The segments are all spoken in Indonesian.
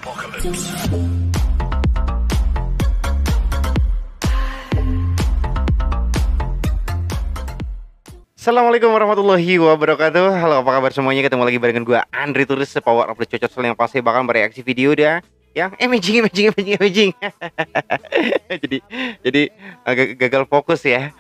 Assalamualaikum warahmatullahi wabarakatuh. Halo, apa kabar semuanya? Ketemu lagi barengan gue Andri Tulis, Power of the Cocok yang pasti bakal bereaksi video dah yang amazing. jadi agak gagal fokus ya.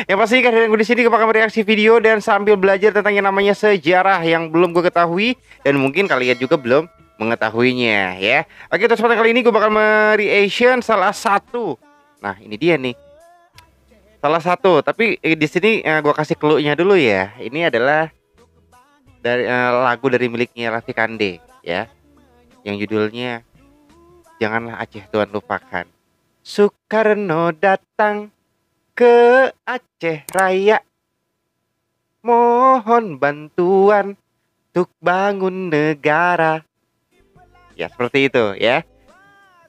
Yang pasti kalian gue di sini bakal bereaksi video dan sambil belajar tentang yang namanya sejarah yang belum gue ketahui dan mungkin kalian juga belum mengetahuinya ya. Oke, terus pada kali ini gue bakal mereaction salah satu. Nah, ini dia nih. Salah satu, tapi di sini gua kasih clue-nya dulu ya. Ini adalah dari lagu dari miliknya Raffi Kande ya. Yang judulnya Janganlah Aceh Tuhan Lupakan. Soekarno datang ke Aceh Raya, mohon bantuan untuk bangun negara. Ya, seperti itu ya.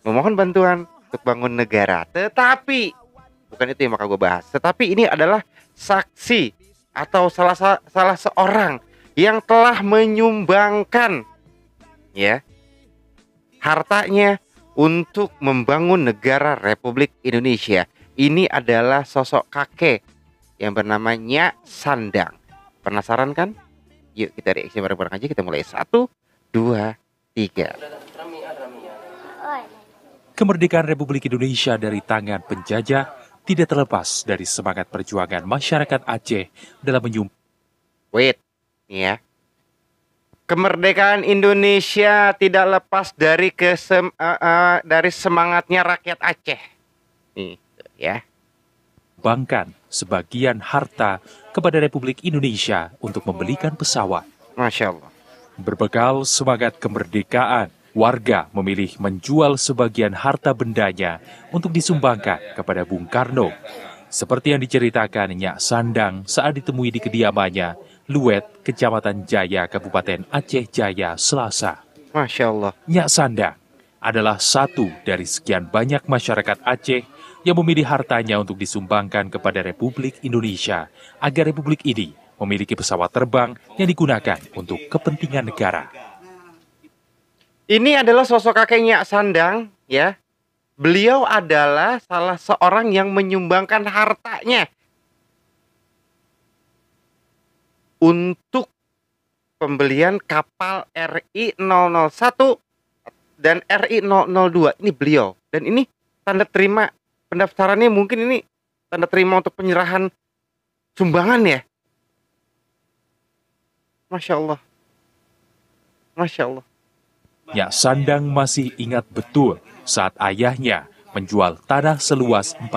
Memohon bantuan untuk bangun negara. Tetapi bukan itu yang bakal gue bahas. Tetapi ini adalah saksi atau salah seorang yang telah menyumbangkan ya hartanya untuk membangun negara Republik Indonesia. Ini adalah sosok kakek yang bernama Nyak Sandang. Penasaran kan? Yuk kita reaksi bareng-bareng aja. Kita mulai 1, 2, 3. Kemerdekaan Republik Indonesia dari tangan penjajah tidak terlepas dari semangat perjuangan masyarakat Aceh dalam Wait, ya. Kemerdekaan Indonesia tidak lepas dari dari semangatnya rakyat Aceh. Nih, ya. menyumbangkan sebagian harta kepada Republik Indonesia untuk membelikan pesawat. Masya Allah. Berbekal semangat kemerdekaan, warga memilih menjual sebagian harta bendanya untuk disumbangkan kepada Bung Karno. Seperti yang diceritakan Nyak Sandang saat ditemui di kediamannya, Luet, Kecamatan Jaya, Kabupaten Aceh Jaya, Selasa. Masya Allah. Nyak Sandang adalah satu dari sekian banyak masyarakat Aceh yang memilih hartanya untuk disumbangkan kepada Republik Indonesia agar Republik ini memiliki pesawat terbang yang digunakan untuk kepentingan negara. Ini adalah sosok kakeknya Sandang ya. Beliau adalah salah seorang yang menyumbangkan hartanya untuk pembelian kapal RI 001 dan RI 002. Ini beliau. Dan ini tanda terima pendaftarannya, mungkin ini tanda terima untuk penyerahan sumbangan ya. Masya Allah. Masya Allah. Nyak Sandang masih ingat betul saat ayahnya menjual tanah seluas 40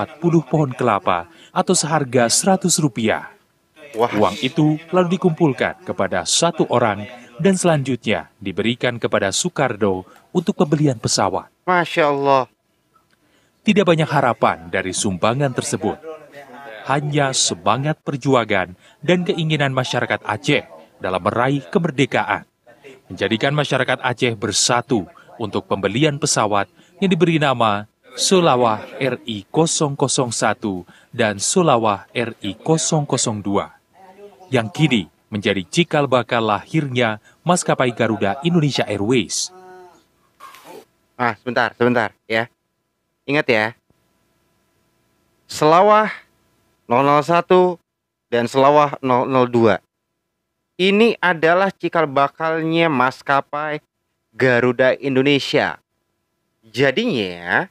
pohon kelapa atau seharga Rp100. Wah. Uang itu lalu dikumpulkan kepada satu orang dan selanjutnya diberikan kepada Soekarno untuk pembelian pesawat. Masya Allah. Tidak banyak harapan dari sumbangan tersebut. Hanya semangat perjuangan dan keinginan masyarakat Aceh dalam meraih kemerdekaan menjadikan masyarakat Aceh bersatu untuk pembelian pesawat yang diberi nama Sulawah RI 001 dan Sulawah RI 002 yang kini menjadi cikal bakal lahirnya maskapai Garuda Indonesia Airways. Sebentar ya. Ingat ya. Sulawah 001 dan Sulawah 002. Ini adalah cikal bakalnya maskapai Garuda Indonesia. Jadinya,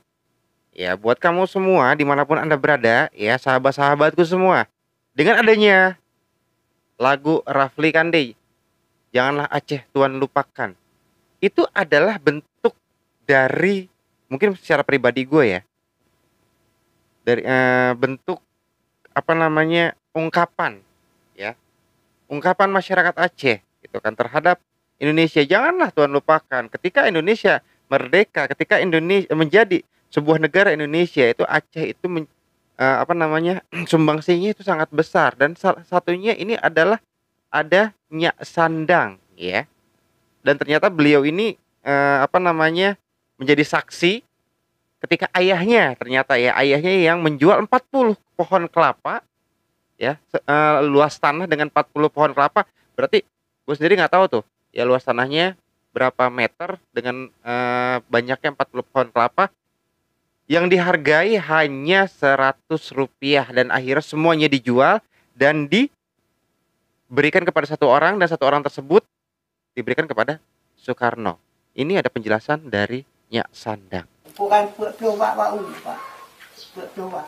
ya buat kamu semua dimanapun Anda berada, ya sahabat-sahabatku semua, dengan adanya lagu Raffi Kande, Janganlah Aceh Tuhan Lupakan, itu adalah bentuk dari, mungkin secara pribadi gue ya, dari bentuk ungkapan, ya. Ungkapan masyarakat Aceh gitu kan terhadap Indonesia. Janganlah Tuhan lupakan ketika Indonesia merdeka, ketika Indonesia menjadi sebuah negara Indonesia, itu Aceh itu sumbangsinya itu sangat besar. Dan salah satunya ini adalah ada Nyak Sandang ya. Dan ternyata beliau ini menjadi saksi ketika ayahnya yang menjual 40 pohon kelapa ya, luas tanah dengan 40 pohon kelapa. Berarti gue sendiri nggak tahu tuh ya luas tanahnya berapa meter dengan banyaknya 40 pohon kelapa yang dihargai hanya 100 rupiah, dan akhirnya semuanya dijual dan diberikan kepada satu orang, dan satu orang tersebut diberikan kepada Soekarno. Ini ada penjelasan dari Nyak Sandang. Bukan coba Pak U, Pak. Coba.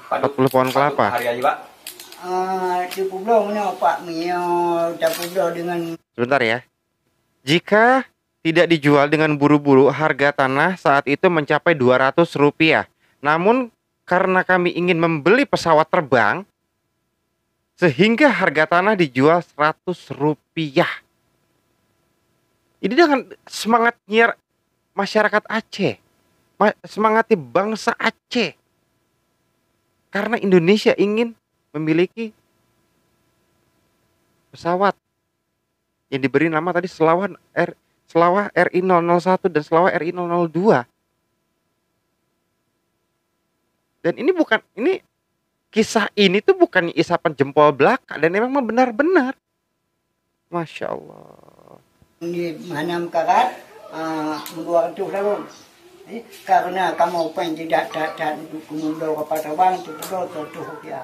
40 pohon kelapa. Hari aja, Pak. Di pulau mana Pak Mio, pulau dengan Sebentar ya. Jika tidak dijual dengan buru-buru, harga tanah saat itu mencapai 200 rupiah. Namun karena kami ingin membeli pesawat terbang, sehingga harga tanah dijual 100 rupiah. Ini dengan semangatnya masyarakat Aceh, semangatnya bangsa Aceh. Karena Indonesia ingin memiliki pesawat yang diberi nama tadi Selawah RI-001 dan Selawah RI-002. Dan ini kisah ini tuh bukan isapan jempol belaka, dan memang benar-benar. Masya Allah. di mana karat membuat itu selalu. Karena kamu pengen tidak kemudian kepada bang itu tuh ya.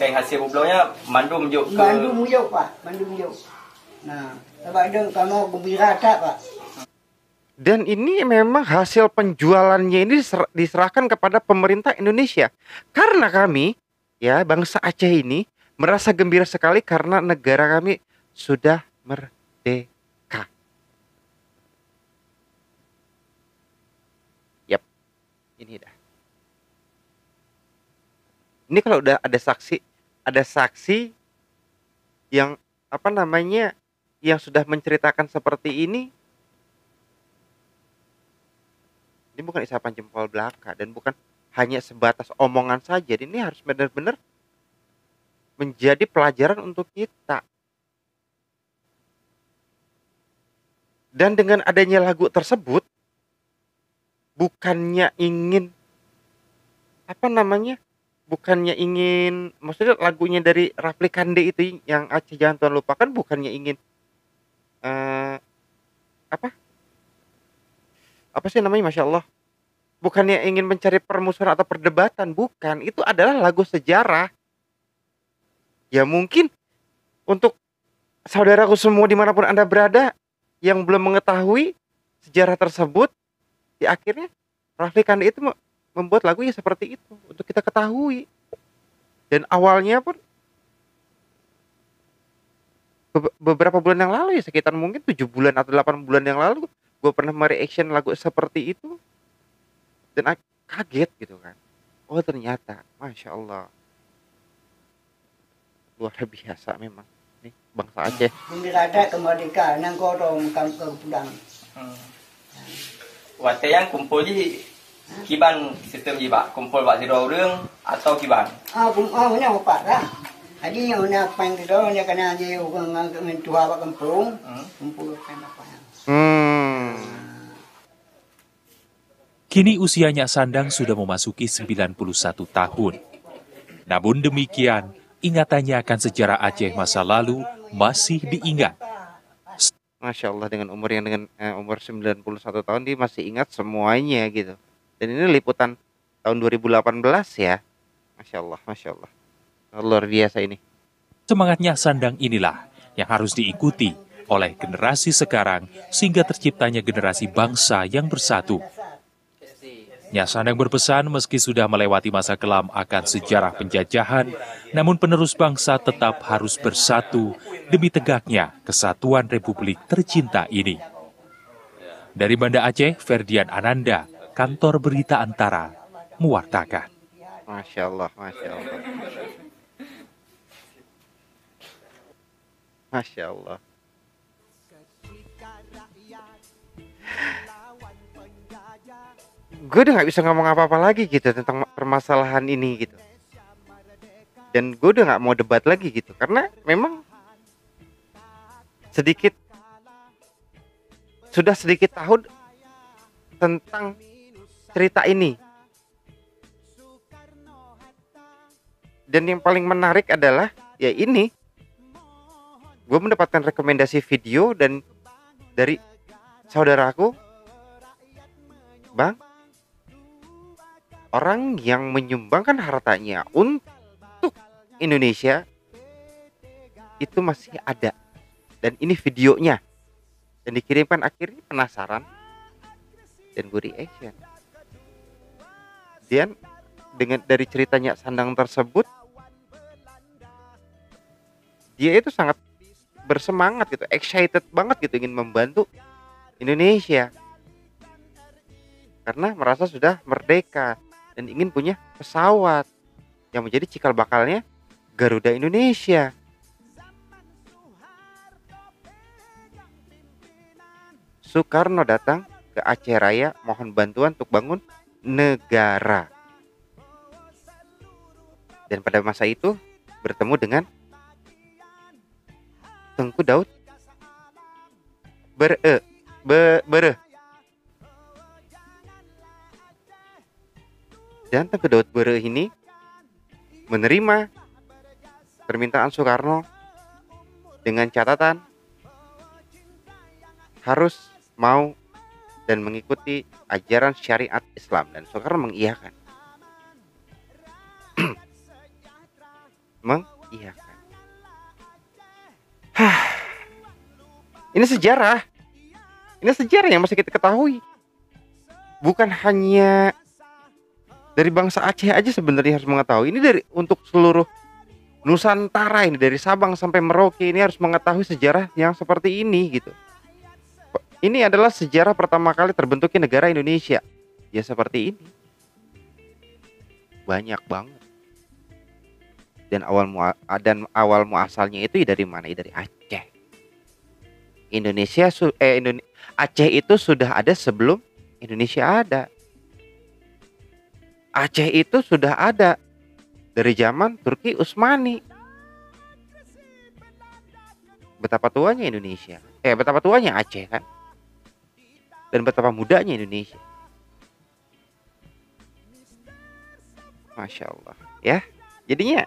Teng hasil publaunya mandum juk ke Bandung yuk Pak, Bandung yuk. Nah, sebab itu kamu gembira tak Pak? Dan ini memang hasil penjualannya ini diserahkan kepada pemerintah Indonesia. Karena kami, ya bangsa Aceh ini merasa gembira sekali karena negara kami sudah merdeka. Yap, ini dah. Ini kalau udah ada saksi yang yang sudah menceritakan seperti ini bukan isapan jempol belaka dan bukan hanya sebatas omongan saja. Ini harus benar-benar menjadi pelajaran untuk kita. Dan dengan adanya lagu tersebut, bukannya ingin maksudnya lagunya dari Rafli Kande itu yang Aceh Jangan Tuhan Lupakan, bukannya ingin apa sih namanya, Masya Allah, bukannya ingin mencari permusuhan atau perdebatan, bukan. Itu adalah lagu sejarah. Ya mungkin untuk saudaraku semua dimanapun Anda berada yang belum mengetahui sejarah tersebut, di akhirnya Rafli Kande itu membuat lagunya seperti itu untuk kita ketahui. Dan awalnya pun beberapa bulan yang lalu, ya sekitar mungkin 7 bulan atau 8 bulan yang lalu, gue pernah mereaction lagu seperti itu dan kaget gitu kan. Oh ternyata, Masya Allah, luar biasa memang nih bangsa Aceh. Gembira ada kemerdekaan nang kodong kampung pulang. Wate yang kumpul di kiban sistem ji Pak, kumpul Pak Zero Urang atau kiban. Punya Pak dah. Jadi yang nak pang itu dia kena dia dengan tua Pak kampung, kumpul kan apa. Kini usianya Sandang sudah memasuki 91 tahun. Namun demikian, ingatannya akan sejarah Aceh masa lalu masih diingat. Masya Allah, dengan umur 91 tahun dia masih ingat semuanya gitu. Dan ini liputan tahun 2018 ya. Masya Allah, Masya Allah. Luar biasa ini. Semangatnya Sandang inilah yang harus diikuti oleh generasi sekarang sehingga terciptanya generasi bangsa yang bersatu. Nyak Sandang berpesan meski sudah melewati masa kelam akan sejarah penjajahan, namun penerus bangsa tetap harus bersatu demi tegaknya kesatuan Republik tercinta ini. Dari Banda Aceh, Ferdian Ananda, Kantor Berita Antara, mewartakan. Masya Allah, Masya Allah. Masya Allah. Gue udah gak bisa ngomong apa-apa lagi gitu tentang permasalahan ini gitu. Dan gue udah gak mau debat lagi gitu. Karena memang sudah sedikit tahun tentang cerita ini. Dan yang paling menarik adalah ya ini, gue mendapatkan rekomendasi video dan dari saudaraku, Bang, orang yang menyumbangkan hartanya untuk Indonesia itu masih ada, dan ini videonya, dan dikirimkan. Akhirnya penasaran dan gue reaction. Dan dengan dari ceritanya Sandang tersebut, dia itu sangat bersemangat gitu, excited banget gitu, ingin membantu Indonesia karena merasa sudah merdeka dan ingin punya pesawat yang menjadi cikal bakalnya Garuda Indonesia. Soekarno datang ke Aceh Raya mohon bantuan untuk bangun negara. Dan pada masa itu bertemu dengan Tengku Daud Bereh. Dan Tengku Daud Bereh ini menerima permintaan Soekarno dengan catatan harus mau dan mengikuti ajaran syariat Islam, dan Soekarno mengiyakan. Mengiyakan. Ini sejarah. Ini sejarah yang masih kita ketahui. Bukan hanya dari bangsa Aceh aja sebenarnya harus mengetahui. Ini dari untuk seluruh Nusantara ini, dari Sabang sampai Merauke, ini harus mengetahui sejarah yang seperti ini gitu. Ini adalah sejarah pertama kali terbentuknya negara Indonesia. Ya seperti ini. Banyak banget. Dan awal muasalnya itu dari mana? Dari Aceh. Aceh itu sudah ada sebelum Indonesia ada. Aceh itu sudah ada dari zaman Turki Utsmani. Betapa tuanya Indonesia. Betapa tuanya Aceh kan? Dan betapa mudanya Indonesia. Masya Allah. Ya, jadinya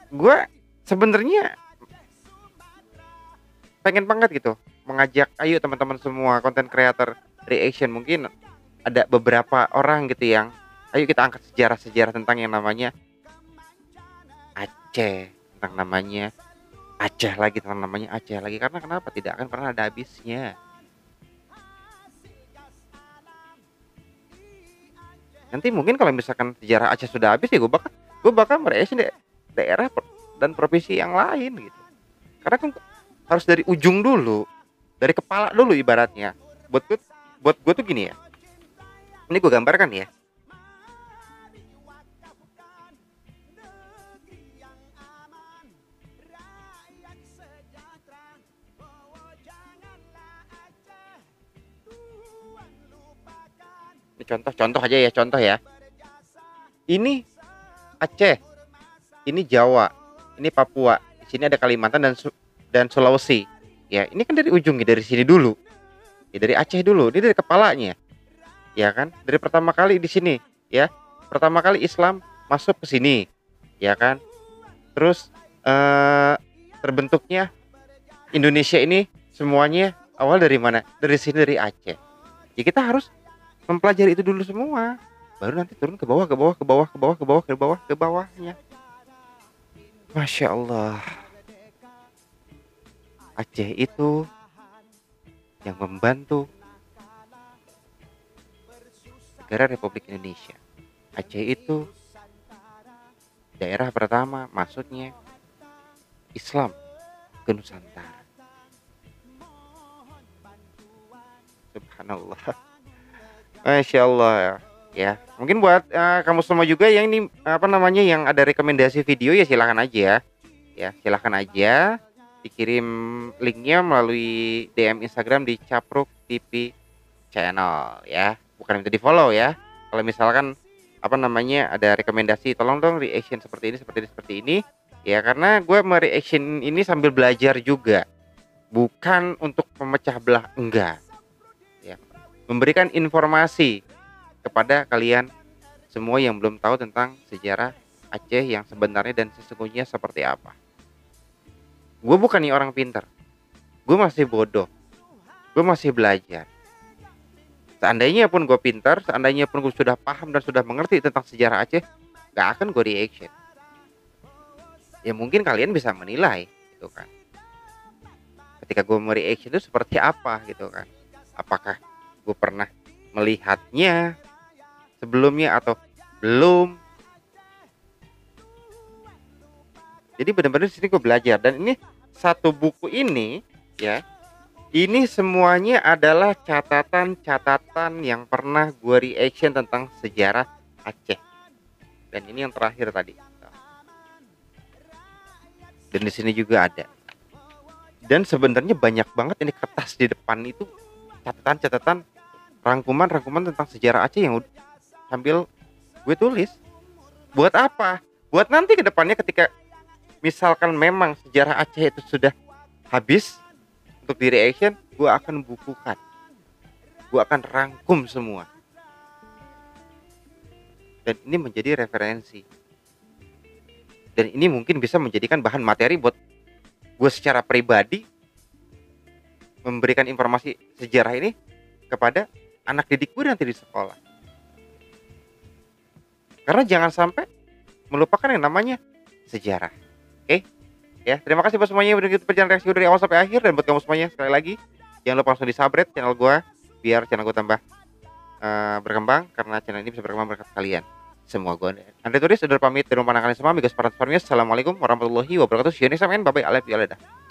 gue sebenarnya pengen banget gitu mengajak, ayo teman-teman semua konten creator reaction, mungkin ada beberapa orang gitu yang ayo kita angkat sejarah-sejarah tentang yang namanya Aceh, tentang namanya Aceh lagi, tentang namanya Aceh lagi, karena kenapa tidak akan pernah ada habisnya. Nanti mungkin kalau misalkan sejarah Aceh sudah habis ya gue bakal mereaction daerah dan provinsi yang lain gitu, karena kan harus dari ujung dulu, dari kepala dulu ibaratnya. Buat gue tuh gini ya. Ini gue gambarkan ya. Ini contoh aja ya, contoh ya. Ini Aceh, ini Jawa, ini Papua, di sini ada Kalimantan dan Sulawesi. Ya, ini kan dari ujungnya, dari sini dulu. Ya, dari Aceh dulu, ini dari kepalanya. Ya kan? Dari pertama kali di sini, ya. Pertama kali Islam masuk ke sini. Ya kan? Terus terbentuknya Indonesia ini semuanya awal dari mana? Dari sini, dari Aceh. Ya, kita harus mempelajari itu dulu semua. Baru nanti turun ke bawah, ke bawahnya. Masya Allah. Aceh itu yang membantu negara Republik Indonesia. Aceh itu daerah pertama masuknya Islam ke Nusantara. Subhanallah. Masya Allah ya. Mungkin buat kamu semua juga yang ini yang ada rekomendasi video ya silahkan aja ya. Ya silahkan aja. Dikirim linknya melalui DM Instagram di Capruk TV channel ya, bukan minta di follow ya. Kalau misalkan ada rekomendasi, tolong dong reaction seperti ini ya, karena gue mereaction ini sambil belajar juga, bukan untuk memecah belah, enggak ya, memberikan informasi kepada kalian semua yang belum tahu tentang sejarah Aceh yang sebenarnya dan sesungguhnya seperti apa. gue bukan nih orang pintar, gue masih bodoh, gue masih belajar. Seandainya pun gue pintar, seandainya pun gue sudah paham dan sudah mengerti tentang sejarah Aceh, gak akan gue reaction. Ya mungkin kalian bisa menilai gitu kan, ketika gue mereaction itu seperti apa gitu kan. Apakah gue pernah melihatnya sebelumnya atau belum. Jadi benar-benar di sini gue belajar. Dan ini satu buku ini ya, ini semuanya adalah catatan-catatan yang pernah gue reaction tentang sejarah Aceh. Dan ini yang terakhir tadi. Dan di sini juga ada. Dan sebenarnya banyak banget ini kertas di depan itu, catatan-catatan, rangkuman-rangkuman tentang sejarah Aceh yang sambil gue tulis. Buat apa? Buat nanti ke depannya ketika misalkan memang sejarah Aceh itu sudah habis untuk di reaction, gue akan bukukan, gue akan rangkum semua, dan ini menjadi referensi. Dan ini mungkin bisa menjadikan bahan materi buat gue secara pribadi memberikan informasi sejarah ini kepada anak didik gue nanti di sekolah. Karena jangan sampai melupakan yang namanya sejarah. Oke? Ya, terima kasih buat semuanya yang udah ngikutin perjalanan reaksi dari awal sampai akhir. Dan buat kamu semuanya, sekali lagi, jangan lupa langsung di-subscribe channel gue, biar channel gue tambah berkembang, karena channel ini bisa berkembang berkat kalian semua. Gue Andre Turis udah pamit dari rumah kalian semua. Amigos para transformers. Assalamualaikum warahmatullahi wabarakatuh. See you next time, bye bye.